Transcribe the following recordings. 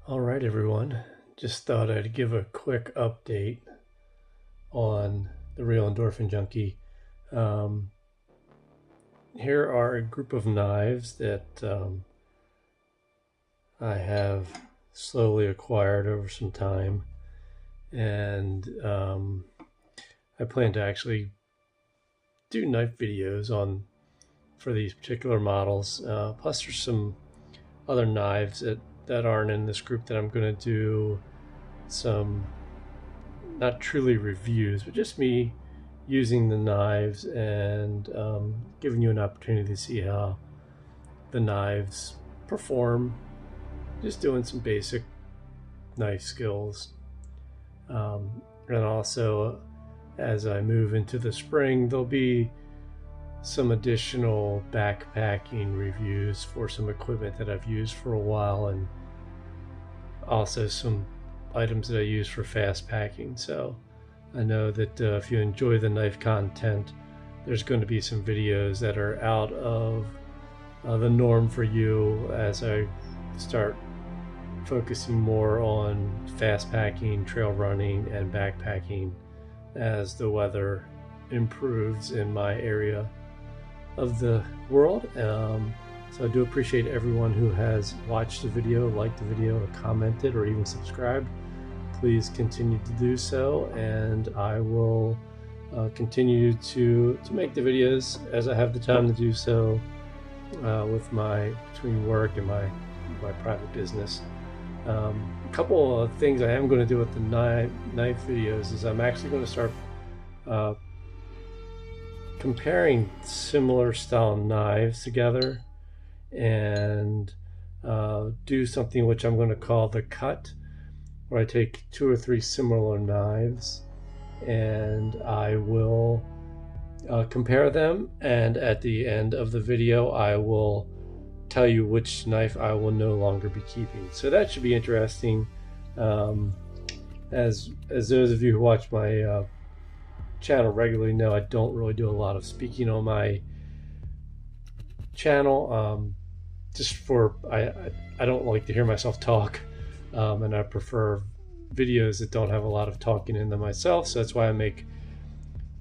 All right, everyone. Just thought I'd give a quick update on the Real Endorphin Junkie. Here are a group of knives that I have slowly acquired over some time, and I plan to actually do knife videos for these particular models. Plus, there's some other knives that aren't in this group that I'm going to do some not truly reviews, but just me using the knives and giving you an opportunity to see how the knives perform, just doing some basic knife skills. And also, as I move into the spring, there'll be some additional backpacking reviews for some equipment that I've used for a while, and also some items that I use for fast packing. So I know that if you enjoy the knife content, there's going to be some videos that are out of the norm for you as I start focusing more on fast packing, trail running, and backpacking as the weather improves in my area of the world. So I do appreciate everyone who has watched the video, liked the video, or commented, or even subscribed. Please continue to do so, and I will continue to make the videos as I have the time to do so with between work and my private business. A couple of things I am going to do with the knife videos is I'm actually going to start comparing similar style knives together and do something which I'm going to call the cut, where I take 2 or 3 similar knives and I will compare them, and at the end of the video I will tell you which knife I will no longer be keeping. So that should be interesting. As those of you who watch my channel regularly know, I don't really do a lot of speaking on my channel. I don't like to hear myself talk, and I prefer videos that don't have a lot of talking in them myself. So that's why I make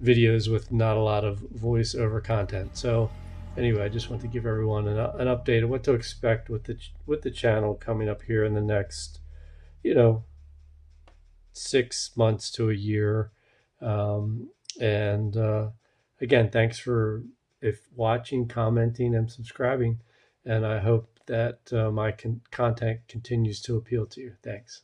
videos with not a lot of voiceover content. So anyway, I just want to give everyone an update of what to expect with the channel coming up here in the next, 6 months to a year. Again, thanks for watching, commenting, and subscribing. And I hope that my content continues to appeal to you. Thanks.